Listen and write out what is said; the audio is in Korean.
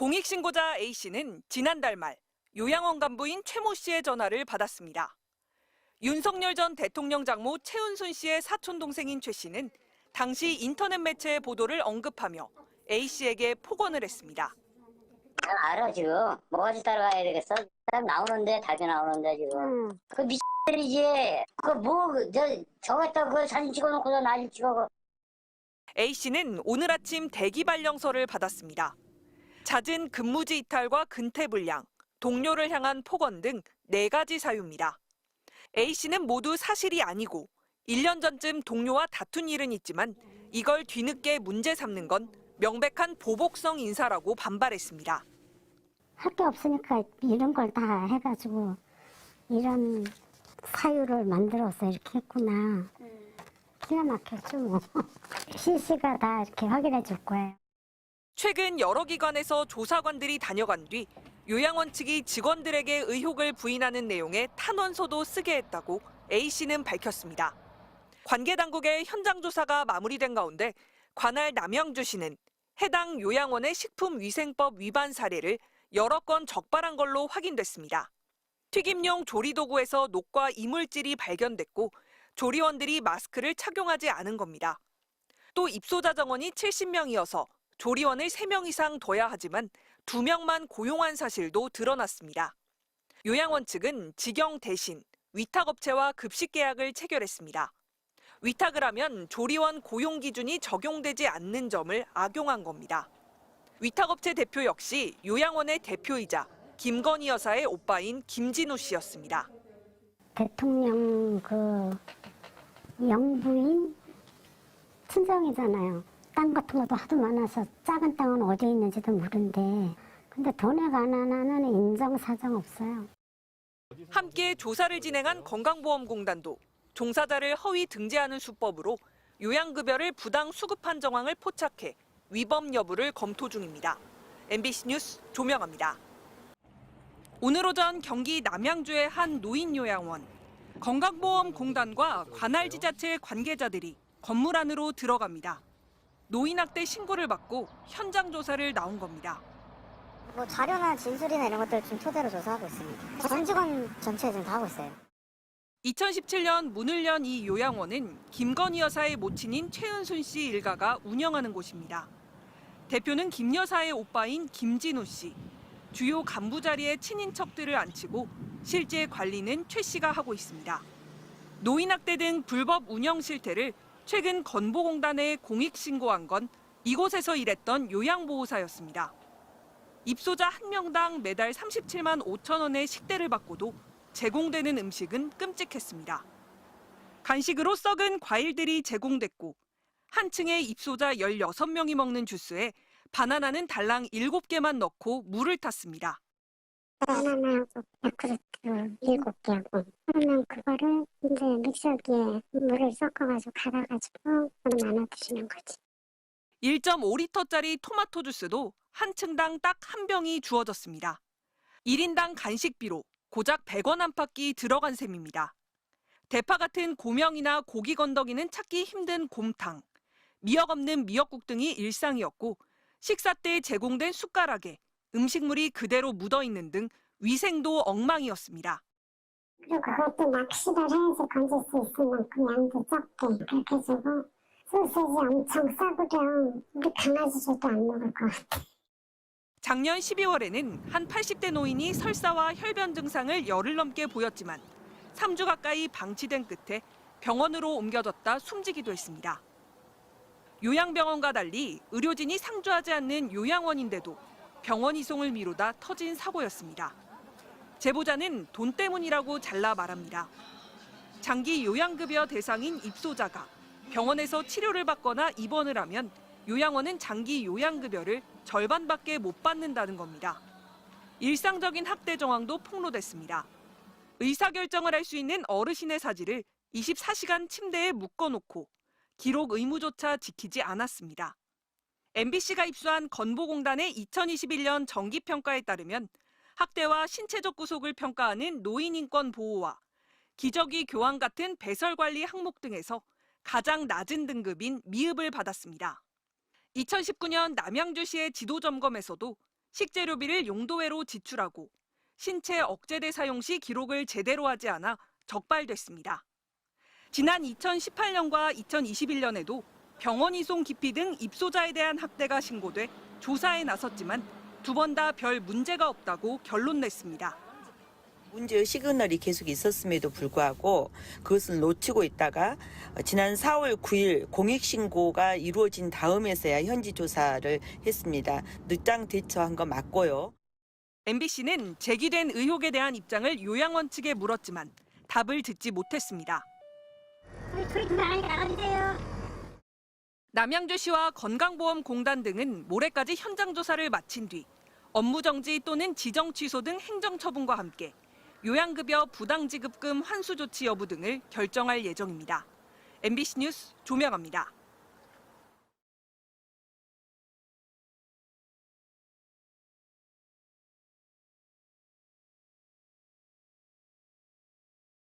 공익신고자 A씨는 지난달 말 요양원 간부인 최모 씨의 전화를 받았습니다. 윤석열 전 대통령 장모 최은순 씨의 사촌동생인 최 씨는 당시 인터넷 매체의 보도를 언급하며 A씨에게 폭언을 했습니다. 알아 지금 뭐가지 따라가야 되겠어? 딱 나오는데 답이 나오는데 지금 그 미친들이지. 저 갖다 그 사진 찍어놓고서 나좀 찍어. A씨는 오늘 아침 대기 발령서를 받았습니다. 잦은 근무지 이탈과 근태불량, 동료를 향한 폭언 등 4가지 사유입니다. A씨는 모두 사실이 아니고 1년 전쯤 동료와 다툰 일은 있지만 이걸 뒤늦게 문제 삼는 건 명백한 보복성 인사라고 반발했습니다. 할 게 없으니까 이런 걸 다 해가지고 이런 사유를 만들어서 이렇게 했구나. 기가 막혔죠 뭐. CC가 다 이렇게 확인해 줄 거예요. 최근 여러 기관에서 조사관들이 다녀간 뒤 요양원 측이 직원들에게 의혹을 부인하는 내용의 탄원서도 쓰게 했다고 A씨는 밝혔습니다. 관계 당국의 현장 조사가 마무리된 가운데 관할 남양주시는 해당 요양원의 식품위생법 위반 사례를 여러 건 적발한 걸로 확인됐습니다. 튀김용 조리도구에서 녹과 이물질이 발견됐고 조리원들이 마스크를 착용하지 않은 겁니다. 또 입소자 정원이 70명이어서 조리원을 3명 이상 둬야 하지만 2명만 고용한 사실도 드러났습니다. 요양원 측은 직영 대신 위탁업체와 급식 계약을 체결했습니다. 위탁을 하면 조리원 고용 기준이 적용되지 않는 점을 악용한 겁니다. 위탁업체 대표 역시 요양원의 대표이자 김건희 여사의 오빠인 김진우 씨였습니다. 대통령 그 영부인 친정이잖아요. 땅 같은 것도 하도 많아서 작은 땅은 어디 있는지도 모른대. 근데 돈에 관한 한은 인정사정 없어요. 함께 조사를 진행한 건강보험공단도 종사자를 허위 등재하는 수법으로 요양급여를 부당 수급한 정황을 포착해 위법 여부를 검토 중입니다. MBC 뉴스 조명아입니다. 오늘 오전 경기 남양주의 한 노인요양원. 건강보험공단과 관할지자체 관계자들이 건물 안으로 들어갑니다. 노인학대 신고를 받고 현장 조사를 나온 겁니다. 뭐 자료나 진술이나 이런 것들 좀 토대로 조사하고 있습니다. 전 직원 전체 지금 다 하고 있어요. 2017년 문을 연 이 요양원은 김건희 여사의 모친인 최은순 씨 일가가 운영하는 곳입니다. 대표는 김 여사의 오빠인 김진우 씨. 주요 간부 자리에 친인척들을 앉히고 실제 관리는 최 씨가 하고 있습니다. 노인학대 등 불법 운영 실태를 최근 건보공단에 공익신고한 건 이곳에서 일했던 요양보호사였습니다. 입소자 1명당 매달 37만 5천 원의 식대를 받고도 제공되는 음식은 끔찍했습니다. 간식으로 썩은 과일들이 제공됐고 한 층에 입소자 16명이 먹는 주스에 바나나는 달랑 7개만 넣고 물을 탔습니다. 바나나하고 야쿠르트 7개하고 그러면 그거를 이제 믹서기에 물을 섞어가지고 갈아가지고 나눠 드시는 거지. 1.5리터짜리 토마토 주스도 한 층당 딱 한 병이 주어졌습니다. 1인당 간식비로 고작 100원 안팎이 들어간 셈입니다. 대파 같은 고명이나 고기 건더기는 찾기 힘든 곰탕, 미역 없는 미역국 등이 일상이었고 식사 때 제공된 숟가락에 음식물이 그대로 묻어있는 등 위생도 엉망이었습니다. 그리고 그것도 낚시를 해야지 건질 수 있을 만큼 양도 적게 그렇게 주고 소세지 엄청 싸구려 우리 강아지들도 안 먹을 것 같아. 작년 12월에는 한 80대 노인이 설사와 혈변 증상을 열흘 넘게 보였지만 3주 가까이 방치된 끝에 병원으로 옮겨졌다 숨지기도 했습니다. 요양병원과 달리 의료진이 상주하지 않는 요양원인데도 병원 이송을 미루다 터진 사고였습니다. 제보자는 돈 때문이라고 잘라 말합니다. 장기 요양급여 대상인 입소자가 병원에서 치료를 받거나 입원을 하면 요양원은 장기 요양급여를 절반밖에 못 받는다는 겁니다. 일상적인 학대 정황도 폭로됐습니다. 의사결정을 할 수 있는 어르신의 사지를 24시간 침대에 묶어놓고 기록 의무조차 지키지 않았습니다. MBC가 입수한 건보공단의 2021년 정기평가에 따르면 학대와 신체적 구속을 평가하는 노인인권 보호와 기저귀 교환 같은 배설관리 항목 등에서 가장 낮은 등급인 미흡을 받았습니다. 2019년 남양주시의 지도점검에서도 식재료비를 용도외로 지출하고 신체 억제제 사용 시 기록을 제대로 하지 않아 적발됐습니다. 지난 2018년과 2021년에도 병원 이송 기피 등 입소자에 대한 학대가 신고돼 조사에 나섰지만 두 번 다 별 문제가 없다고 결론 냈습니다. 문제의 시그널이 계속 있었음에도 불구하고 그것을 놓치고 있다가 지난 4월 9일 공익신고가 이루어진 다음에서야 현지 조사를 했습니다. 늦장 대처한 거 맞고요. MBC는 제기된 의혹에 대한 입장을 요양원 측에 물었지만 답을 듣지 못했습니다. 남양주시와 건강보험공단 등은 모레까지 현장 조사를 마친 뒤 업무정지 또는 지정 취소 등 행정처분과 함께 요양급여 부당지급금 환수 조치 여부 등을 결정할 예정입니다. MBC 뉴스 조명아입니다.